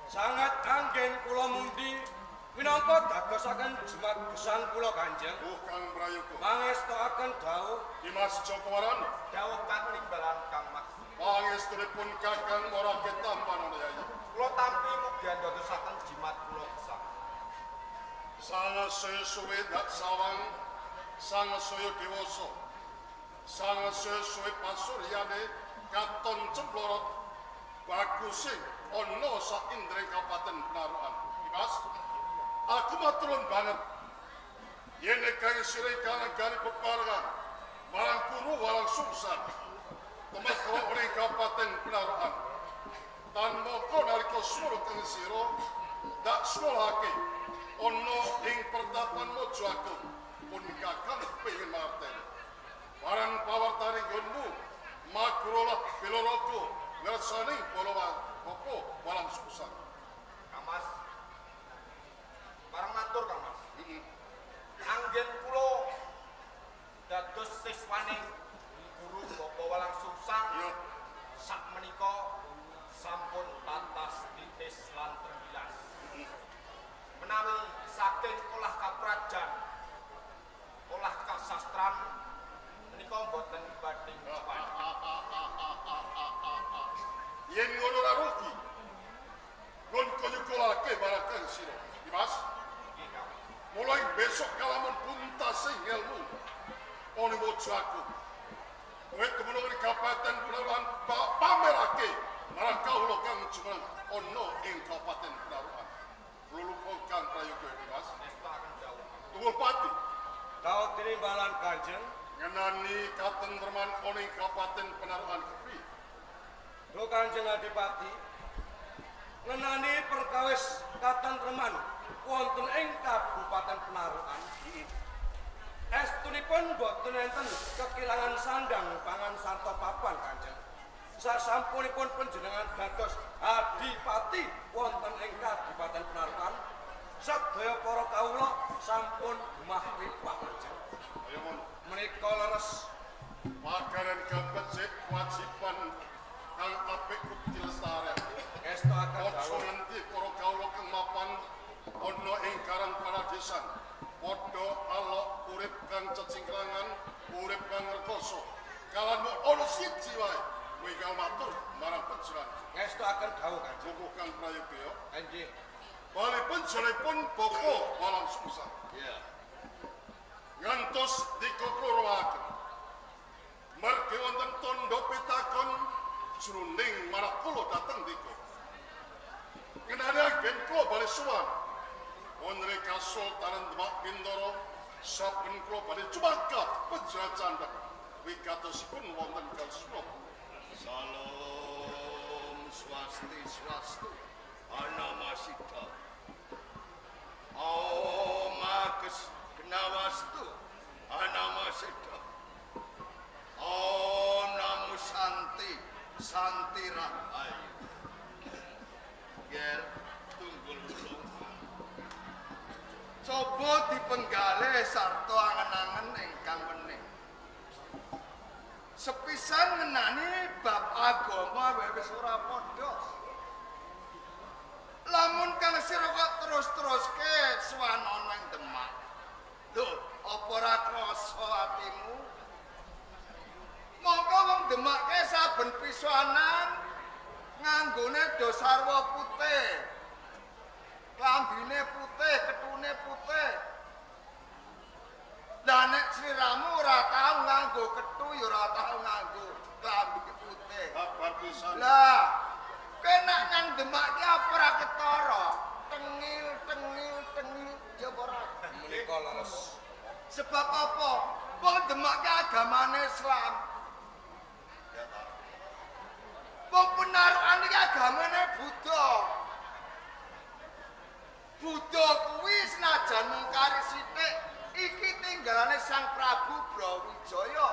Sangat anggen kula mundi minangka dadosaken jimat gesang kula Kanjeng. Kang Prayoga. Mangestoaken dawuh Dimas Jokowaran. dawuh katimbalan Kang Mas. Pangestunipun Kakang ora ketampan ana Yayi. Kula tampi mugi dadosaken jimat kula gesang. Sang sesuwe dak sawang, sang saya dewasa. Sang sesuwe pasuryane katon cemplorot bagusing ana sak indre Kabupaten Penarukan. Dimas, aku maturun banget. Yen kang sire kalagane peparengan marang Guru Walang Sungsang. Temeka ing Kabupaten Penarukan. Tan moko nalika suruh kang sira dak sekolahake ana ing pertapan Mojo Agung pun kakang pengin marten. Barang pawartane nggonmu magrolah Bilorogo ngersani Bolowa Koko Walang Sungsang. Kang Mas. Barang matur Kang Mas. Anggen kula dados siswane Guru Koko Walang Sungsang. Iya. Sakmenika sampun tatas titis lan terbilas. Menawi saking olah kaprajan, olah kasastran menika boten badhe Yen ngono ora rugi. Ngon konyukulake barakan sira. Dimas, mulai besok kalamun buntasing ilmu ono Mojo Agung. Kowe kemulo ing Kabupaten Penarukan pamerake marang kawula kang jumeneng ana ing Kabupaten Penarukan. Luluh Kang Prayoga Dimas. nestaken dawuh. Tunggu pati. Dawuh tinimbalan Kanjeng. Ngenani katentreman ana ing Kabupaten Penarukan kepi. Duh Kanjeng Adipati, ngenani perkawis katentreman wonten ing Kabupaten Penarukan. Estunipun boten enten kekilangan sandang pangan sarta papan Kanjeng. Sasampunipun panjenengan dados adipati wonten ing Kabupaten Penarukan, sedaya para kawula sampun gemah ripak Kanjeng. Ayo mon, Menika leres pagaran kebecik kewajiban kang apik kudu dilestarekaken. estoaken Ojo dawuh. nganti para kawula kang mapan ana ing Karang Paradesan padha alok urip kang cecingkrangan, urip kang rekoso. Kalan ana siji wae winggal matur marang panjenengan. Estoaken dawuh Kanjeng. Buku Kang Prayoga ya. Enjih. Balipun jelipun Boko Walang Sungsang. Iya. Ngantos dikukuroaken. Mergi wonten tondo pitakon jroning marang kula dhateng dika. Kenane agen kula bali suwan. Wonten ing Kasultanan Demak Bintoro saben kula bali cumaka penjelajan wigatosipun wonten Kalsuna. Salam swastiastu anamasita. Om Magus Gnawastu anamasita. Om Namo Santi Santi Rahayu. Ger tunggul ulung. Coba dipenggale sarta angen-angen ingkang wening. Sepisan ngenani bab agama wis ora padha. Lamun kang sira kok terus-teruske swanana ing Demak. Lho, apa ora krasa atimu? Mongko wong Demak ke saben pisanan nganggone do sarwa putih. Klambine putih, ketune putih. Lah nek sliramu ora tau nganggo kethu ya ora tau nganggo klambi putih. Kabar pisan. Lah, kenak nang Demak ki apa ora ketara? Tengil ya ora. Menika leres. Sebab apa? Wong Demak ki agamane Islam. Wong Penarukan iki agamane Buddha. Buddha kuwi senajan mungkari sithik iki tinggalane Sang Prabu Brawijaya.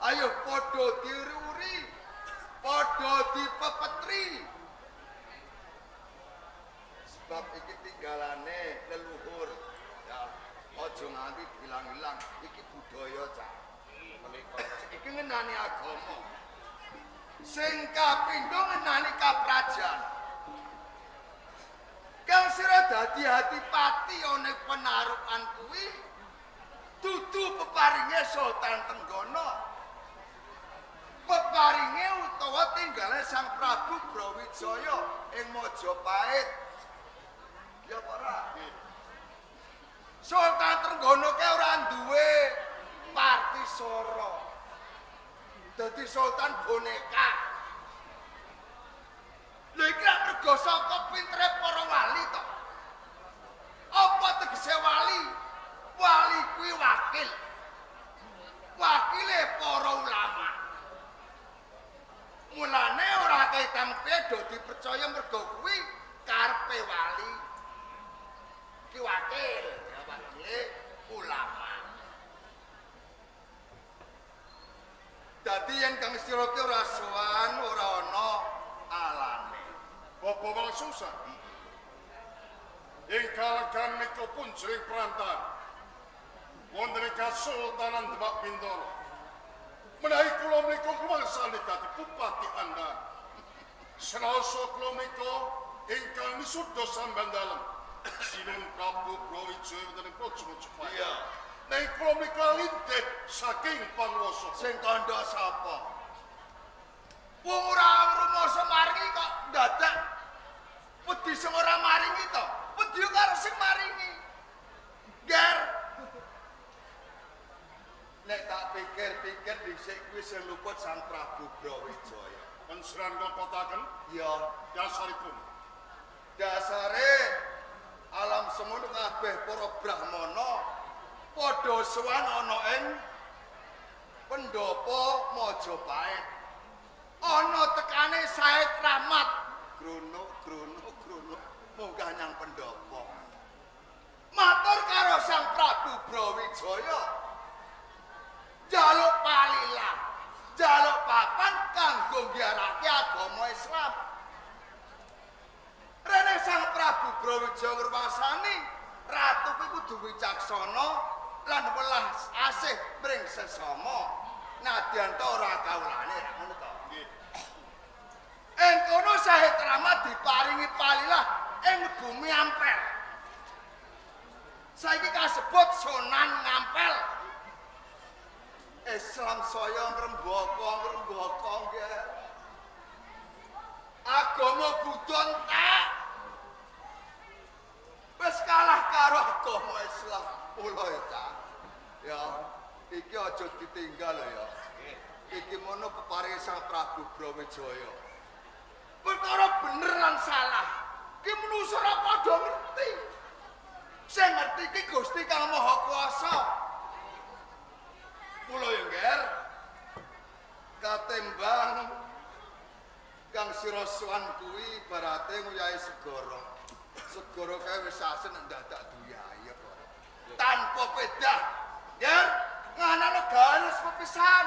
Ayo padha diuri, padha dipepetri. Sebab iki tinggalane leluhur. Ya, aja nganti ilang-ilang. Iki budaya cah. Menika Iki ngenani agama. Sing kapindho ngenani kaprajan. Dadi Adipati ana penarukan kuwi dudu peparinge Sultan Trenggono. Peparinge utawa tinggale Sang Prabu Brawijaya ing Majapahit. Ya apa ora? Sultan Trenggono ke ora duwe partisara. Dadi sultan boneka. Lha iki lak mergo saka pintere para wali to. Apa tegese wali? Wali kuwi wakil. Wakile para ulama. Mulane ora ketang pedo dipercaya mergo kuwi karepe wali. Ki wakil, ya wakile ulama. Dadi yen Kang Sira ki ora sowan, ora ana alane. Bapak Wangsusan. Ing kalagan menika pun sering perantan. Wonten ing Kasultanan Demak Bintoro. Menawi kula menika kuwangsane dadi bupati Andal. Senasa kula menika ingkang misuda sampeyan dalem. Sinun Prabu Brawijaya wonten ing Praja Majapahit. Iya. Nek kula menika lintih saking panguwasa. Sing kandha sapa? Wong ora rumoso maringi kok dadak wedi sing ora maringi to. Wedi karo sing maringi. Ger. Nek tak pikir-pikir dhisik kuwi sing luput Sang Prabu Brawijaya. Panjenengan ngopataken Ya, dasaripun. dasare alam semono kabeh para brahmana padha sowan ana ing pendopo Majapahit. Ana tekane Said Rahmat. Grono munggah nyang pendopo. Matur karo Sang Prabu Brawijaya. Jaluk palilah, jaluk papan kanggo nggiarake agama Islam. Rene Sang Prabu Brawijaya ngrumasani ratu kuwi kudu wicaksana lan welas asih mring sesama. Nadyan to ora kaulane ra ngono to. Nggih. Ing kono Said Rahmat diparingi palilah ing bumi Ampel. Saiki kasebut Sunan Ngampel. Islam saya ngrembaka nggih. Agama Buddha entek. Wis kalah karo agama Islam. Mula ya, Cak. Ya, iki aja ditinggal ya. Iki mono peparinge Sang Prabu Brawijaya. Perkara bener lan salah. Ki menungso ora padha ngerti. Sing ngerti ki Gusti Kang Maha Kuwasa. Mula ya, Nger. Katembang Kang Sira sowan kuwi ibarate nguyahi segara. Segara kae wis asen ndadak duyayep. Tanpa pedah. Nger, nganane garis pepisan.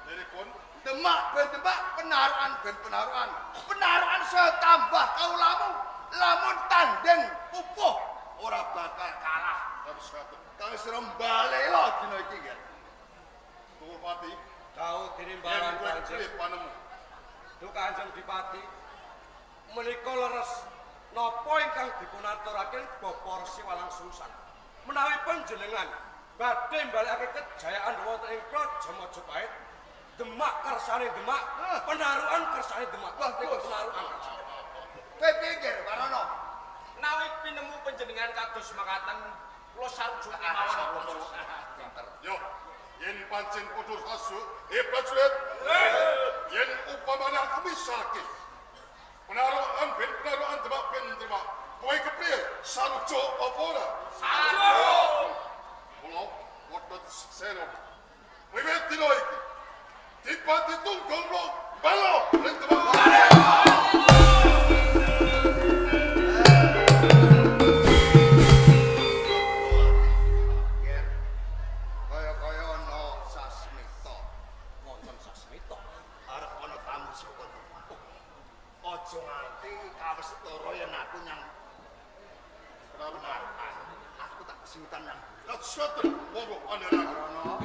Niripun Demak ben Demak, penarukan ben penarukan. Penarukan saya tambah kaulamu. Lamun tanding pupuh ora bakal kalah. harus ngaten. Kang Sira mbale lho dina iki, Nger. Bupati Kau yen tinimbalan kowe Kanjeng. pilih panemu. Duh Kanjeng Dipati, menika leres napa ingkang dipunaturaken Bapak Walang Sungsang. Menawi panjenengan badhe mbalekake kejayaan wonten ing Praja Majapahit, Demak kersane Demak, penarukan kersane Demak. Wah, niku penarukan. Kowe pikir Warono? Nawi pinemu panjenengan kados makaten kula sarjuk mawon. Yo, yen pancen putus asu, prajurit. Yen upamane aku misake. Penarukan ben penarukan Demak ben Demak. Kowe kepriye? Sarjo apa ora? Sarjo. Mula wedhus seno. Wiwit dina iki. Dipati tunggal lo balo ning Demak. Kaya-kaya ana sasmita. Wonten sasmita. Arep ana tamu saka Demak. Aja nganti kawestara yen aku nyang penarukan. Aku tak kesulitan nang. Let shuttle monggo panera. Warono.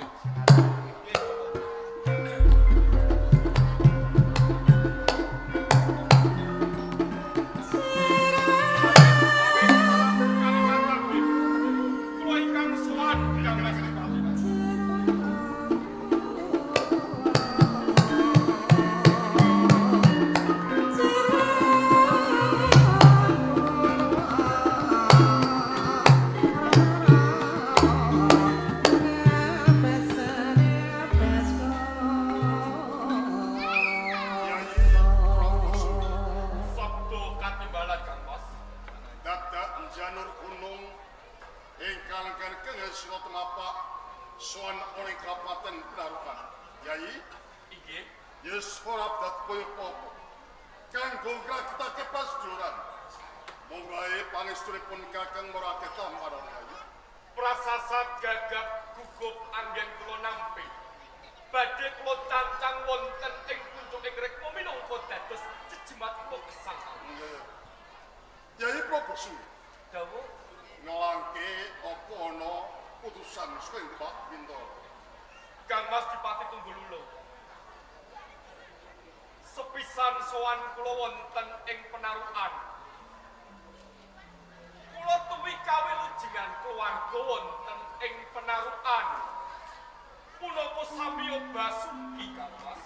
kengel sira temapak soan oleh kabupaten Penarukan. Yai, Inggih. yes ora dat koyo apa. Kanggo ngraketake pasduran. Monggo ae pangestunipun Kakang Moraketa marang Yai. Prasasat gagap gugup anggen kula nampi. Badhe kula cancang wonten ing puncuking rekma minangka dados jejematipun gesang. Yai Probosu. Dawuh Ngelangke apa ana putusan sing Pak Bintoro. Kang Mas Dipati Tunggululo. Sepisan sowan kula wonten ing Penarukan. Kula tuwi kawilujengan keluarga wonten ing Penarukan. Punapa samiya Basuki Kang Mas.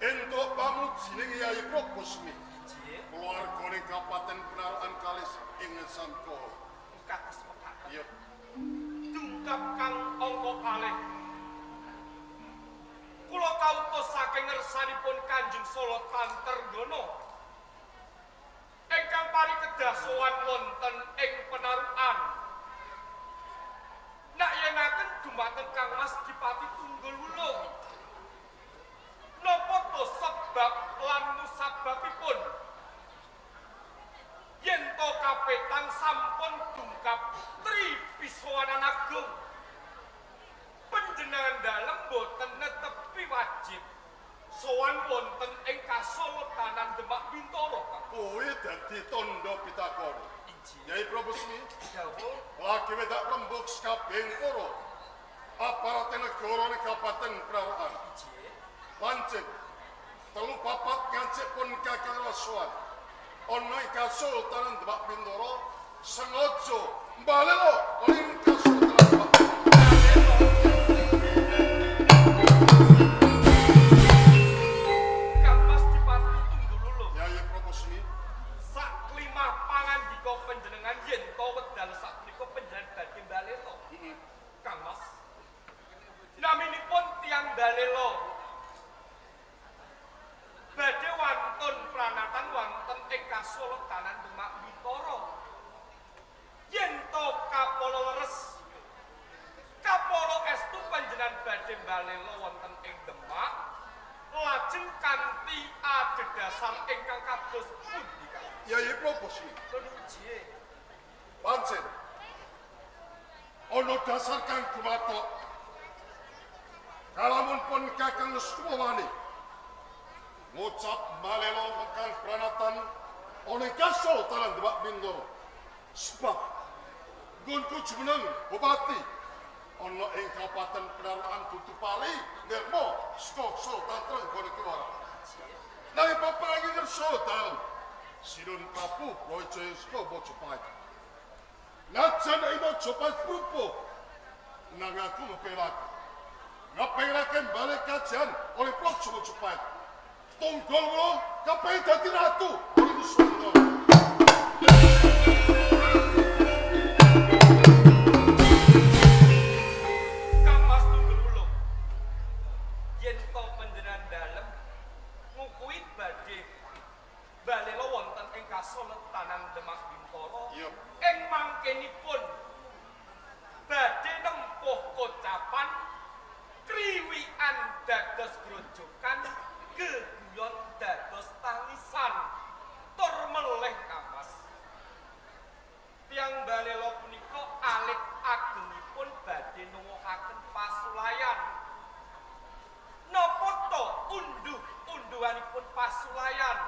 Entuk pamujining Yai Probosu. Inggih, Keluargane Kabupaten Penarukan kalis ing Sangko. kados mekaten. Iya. Dungkap kang angka kalih. Kula kautus saking ngersanipun Kanjeng Solo Tantergono. Ingkang parikedah sowan wonten ing Penarukan. Nak yenaken dumateng Kang Mas Dipati Tunggululo. Napa to sebab lan musababipun? Yen to kapetang sampun dungkap Tri Piswanan Agung. Panjenengan dalem boten netepi wajib sowan wonten ing Kasultanan Demak Bintoro. Kuwi dadi tandha pitakon. Yai Probosu, Dawuh lagi wedak rembug sakabeng para aparat negara ing Kabupaten Penarukan. Pancen telu papat ngancik pun Kakang Rasuan. Ana ing Kasultanan Demak Bintoro sengaja mbalelo ing Kasultanan Demak. Kang Mas Dipati Tunggululo. Yai Probosu, Sak klimah pangandika panjenengan yen to wedal sakmenika panjenengan badhe mbalelo. Kang Mas. Naminipun tiyang mbalelo. Badhe wantun pranatan wonten ing Kasultanan Demak Bintoro. Yen to kapala leres kapala estu panjenengan badhe mbalelo wonten ing Demak lajeng kanthi adhedhasar ingkang kados pundi Kang? Yai Probosu, Penuji. pancen ana dasar kang gumathok. Kalamun pun Kakang Suwani ngucap malelo mekang pranatan oleh Kasultanan Demak Bintoro. Sebab gunku jumeneng bupati ana ing Kabupaten Penarukan dudu pali nirma saka Sultan Trenggone Kiwara. Nanging papangi Sultan Sinun Prabu Brawijaya saka Majapahit. Najan ing Majapahit prupo nang aku ngepelake balik kajian oleh Praja Majapahit. Tunggul kula kepengin dadi ratu ing Nusantara. Kang Mas Tunggululo. Yen to panjenengan dalem ngukui badhe balela wonten ing Kasultanan Demak Bintoro. Iya. Ing mangkenipun badhe nempuh kocapan kriwikan dados grojokan geguyon dados tangisan tur meleh Kang Mas. Tiang balela punika alit agengipun badhe nuwuhaken pasulayan. Napa to unduh-unduhanipun pasulayan?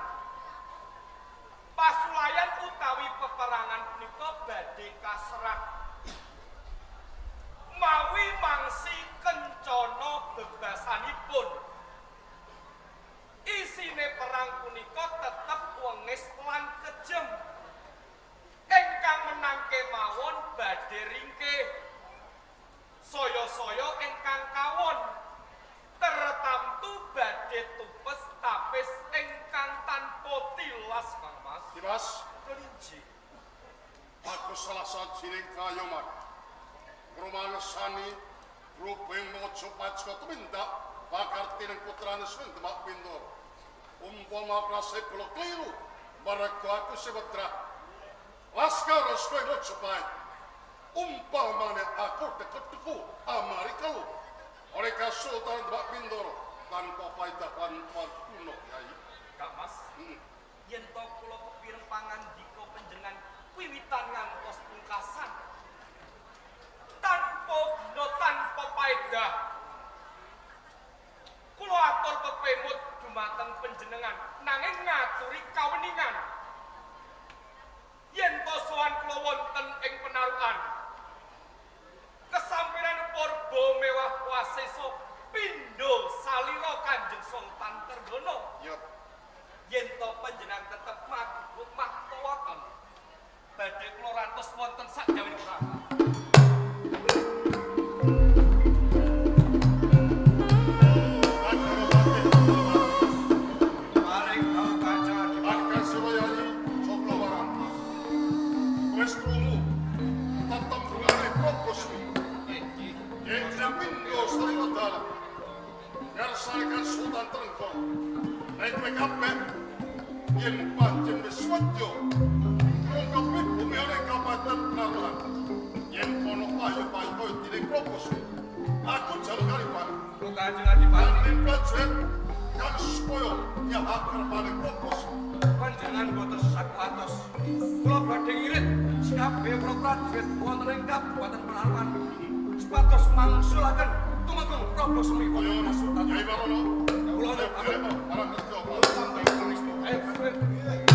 Pasulayan utawi peperangan punika badhe kaserat mawi mangsi kencana bebasanipun. Isine perang punika tetep wengis lan kejem. Ingkang menang kemawon badhe ringkih. Saya-saya ingkang kawon tertamtu badhe tupes tapis ingkang tanpa tilas Kang Mas. Dimas, Kelinci. aku salah sajining kayoman. Rumangsani rupeng Majapahit saka tumindak pakartining putrane Sunan Demak Bintoro. Umpama prase kula kliru, marga aku sewedra. Laskar saka Majapahit umpamane aku deket-deku Amerika lu oleh Sultan Mbak Bindoro tanpa paidah lan kuno Yai. Kak Mas, yen to kula kepireng pangandika panjenengan wiwitan ngantos pungkasan tanpa guna tanpa paedah kula atur pepemut dumateng panjenengan nanging ngaturi kaweningan yen to sowan kula wonten ing penarukan kesampiran porba mewah wasesa pindho salira Kanjeng Sultan Tergono. Yen to panjenengan tetep magut mahtawaken badhe kula rantos wonten sakjawing perang. Sultan Trengkong, naik kabeh yen pancen wis wedya ngungkepi bumi oleh Kabupaten Penaruhan yen kono payu-payu koyo dene Krokos aku jaluk kalipan Kanjeng Adipati yen prajurit kang supaya nyahakar paling Krokos panjenengan boten sakuatos kula badhe ngirit kabeh para prajurit wonten ing Kabupaten Penaruhan supados mangsulaken tumenggung Prabu Semi wonten Sultan Yai Barono kula para kerja sampai ayo